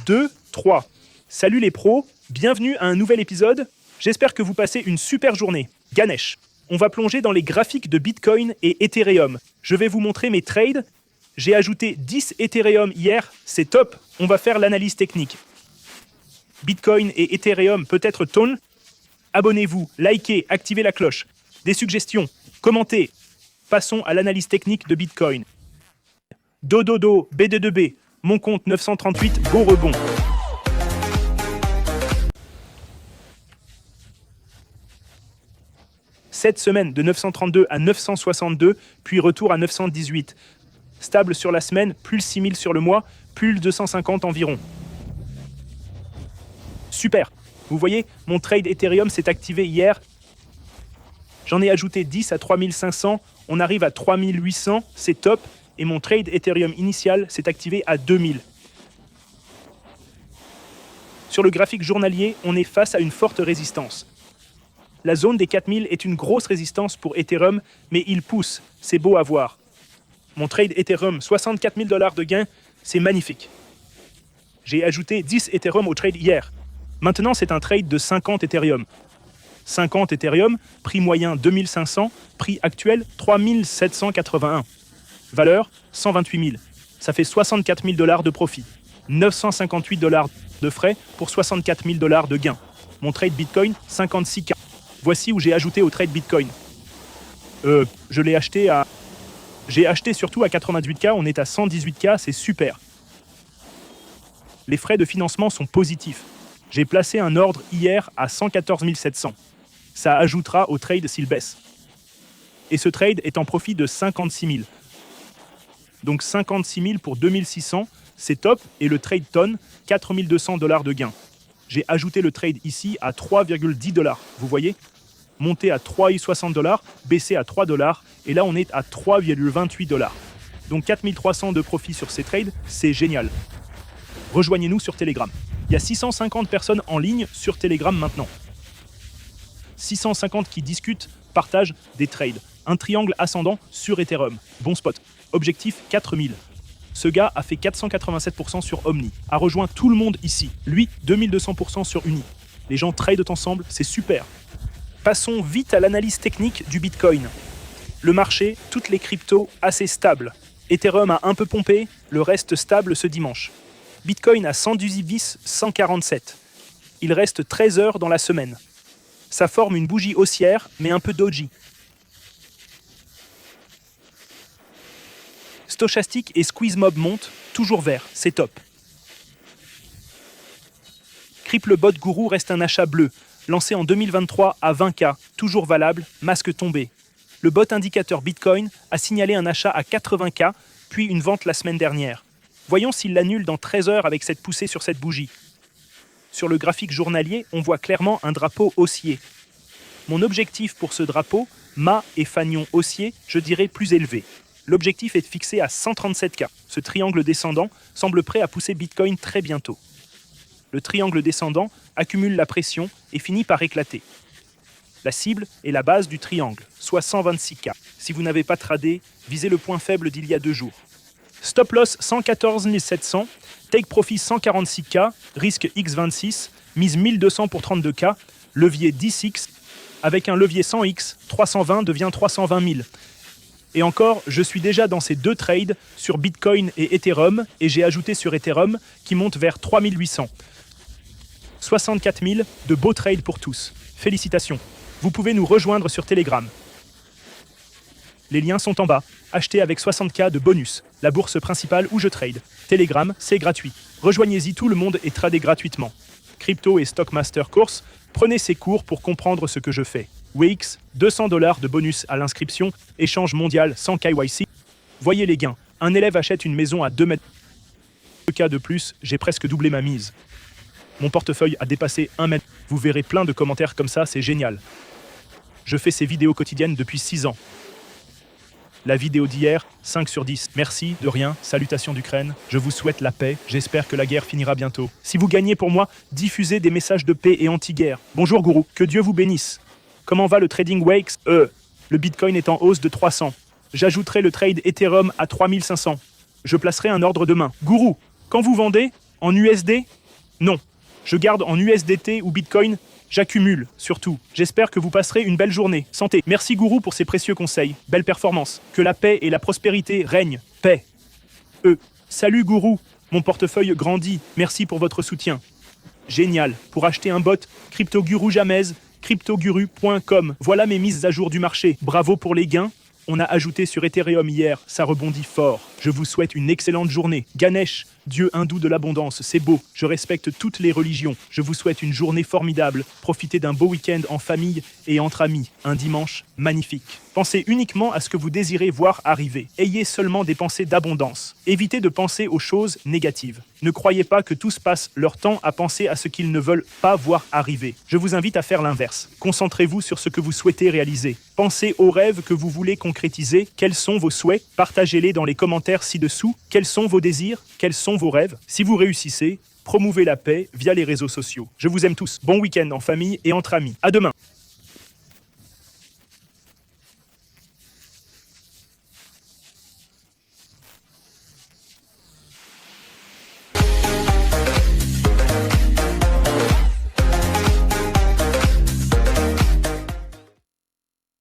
2, 3. Salut les pros, bienvenue à un nouvel épisode. J'espère que vous passez une super journée. Ganesh. On va plonger dans les graphiques de Bitcoin et Ethereum. Je vais vous montrer mes trades. J'ai ajouté 10 Ethereum hier, c'est top. On va faire l'analyse technique. Bitcoin et Ethereum peut-être tone. Abonnez-vous, likez, activez la cloche. Des suggestions, commentez. Passons à l'analyse technique de Bitcoin. Dododo, BD2B, mon compte 938, beau rebond. Cette semaine de 932 à 962, puis retour à 918. Stable sur la semaine, plus 6000 sur le mois, plus 250 environ. Super. Vous voyez, mon trade Ethereum s'est activé hier. J'en ai ajouté 10 à 3500, on arrive à 3800, c'est top. Et mon trade Ethereum initial s'est activé à 2000. Sur le graphique journalier, on est face à une forte résistance. La zone des 4000 est une grosse résistance pour Ethereum, mais il pousse, c'est beau à voir. Mon trade Ethereum, 64 000 $ de gain, c'est magnifique. J'ai ajouté 10 Ethereum au trade hier. Maintenant, c'est un trade de 50 Ethereum. 50 Ethereum, prix moyen 2500, prix actuel 3781. Valeur 128 000. Ça fait 64 000 $ de profit. 958 $ de frais pour 64 000 $ de gain. Mon trade Bitcoin, 56K. Voici où j'ai ajouté au trade Bitcoin. Je l'ai acheté à... J'ai acheté surtout à 88K, on est à 118K, c'est super. Les frais de financement sont positifs. J'ai placé un ordre hier à 114 700. Ça ajoutera au trade s'il baisse. Et ce trade est en profit de 56 000. Donc 56 000 pour 2600, c'est top. Et le trade tonne, 4200 $ de gain. J'ai ajouté le trade ici à 3,10 $. Vous voyez ? Monté à 3,60 $, baissé à 3 $, et là on est à 3,28 $. Donc 4300 de profit sur ces trades, c'est génial. Rejoignez-nous sur Telegram. Il y a 650 personnes en ligne sur Telegram maintenant. 650 qui discutent, partagent des trades. Un triangle ascendant sur Ethereum. Bon spot. Objectif 4000. Ce gars a fait 487% sur Omni. A rejoint tout le monde ici. Lui, 2200% sur Uni. Les gens tradent ensemble, c'est super. Passons vite à l'analyse technique du Bitcoin. Le marché, toutes les cryptos assez stables. Ethereum a un peu pompé, le reste stable ce dimanche. Bitcoin a 118 bis 147. Il reste 13 heures dans la semaine. Ça forme une bougie haussière, mais un peu doji. Stochastic et Squeeze Mob montent, toujours vert, c'est top. Cripplebot Guru reste un achat bleu, lancé en 2023 à 20K, toujours valable, masque tombé. Le bot indicateur Bitcoin a signalé un achat à 80K, puis une vente la semaine dernière. Voyons s'il l'annule dans 13 heures avec cette poussée sur cette bougie. Sur le graphique journalier, on voit clairement un drapeau haussier. Mon objectif pour ce drapeau, mât et fanion haussier, je dirais plus élevé. L'objectif est fixé à 137K. Ce triangle descendant semble prêt à pousser Bitcoin très bientôt. Le triangle descendant accumule la pression et finit par éclater. La cible est la base du triangle, soit 126K. Si vous n'avez pas tradé, visez le point faible d'il y a 2 jours. Stop loss 114 700, take profit 146K, risque X26, mise 1200 pour 32K, levier 10X, avec un levier 100X, 320 devient 320 000. Et encore, je suis déjà dans ces 2 trades sur Bitcoin et Ethereum, et j'ai ajouté sur Ethereum qui monte vers 3800. 64 000, de beaux trades pour tous. Félicitations. Vous pouvez nous rejoindre sur Telegram. Les liens sont en bas. Achetez avec 60K de bonus. La bourse principale où je trade. Telegram, c'est gratuit. Rejoignez-y tout le monde et tradez gratuitement. Crypto et Stockmaster Course, prenez ces cours pour comprendre ce que je fais. Wix, 200 $ de bonus à l'inscription, échange mondial sans KYC. Voyez les gains. Un élève achète une maison à 2 mètres. 2 cas de plus, j'ai presque doublé ma mise. Mon portefeuille a dépassé 1 mètre. Vous verrez plein de commentaires comme ça, c'est génial. Je fais ces vidéos quotidiennes depuis 6 ans. La vidéo d'hier, 5 sur 10. Merci, de rien, salutations d'Ukraine. Je vous souhaite la paix, j'espère que la guerre finira bientôt. Si vous gagnez pour moi, diffusez des messages de paix et anti-guerre. Bonjour gourou, que Dieu vous bénisse. Comment va le trading Wakes? Le Bitcoin est en hausse de 300. J'ajouterai le trade Ethereum à 3500. Je placerai un ordre demain. Gourou, quand vous vendez, en USD, Non. Je garde en USDT ou Bitcoin. J'accumule, surtout. J'espère que vous passerez une belle journée. Santé. Merci Gourou pour ces précieux conseils. Belle performance. Que la paix et la prospérité règnent. Paix. Salut Gourou. Mon portefeuille grandit. Merci pour votre soutien. Génial. Pour acheter un bot, CryptoGuru Jamez, cryptoguru.com. Voilà mes mises à jour du marché. Bravo pour les gains. On a ajouté sur Ethereum hier, ça rebondit fort. Je vous souhaite une excellente journée. Ganesh, dieu hindou de l'abondance, c'est beau. Je respecte toutes les religions. Je vous souhaite une journée formidable. Profitez d'un beau week-end en famille et entre amis. Un dimanche magnifique. Pensez uniquement à ce que vous désirez voir arriver. Ayez seulement des pensées d'abondance. Évitez de penser aux choses négatives. Ne croyez pas que tous passent leur temps à penser à ce qu'ils ne veulent pas voir arriver. Je vous invite à faire l'inverse. Concentrez-vous sur ce que vous souhaitez réaliser. Pensez aux rêves que vous voulez concrétiser. Quels sont vos souhaits? Partagez-les dans les commentaires ci-dessous. Quels sont vos désirs? Quels sont vos rêves? Si vous réussissez, promouvez la paix via les réseaux sociaux. Je vous aime tous. Bon week-end en famille et entre amis. À demain.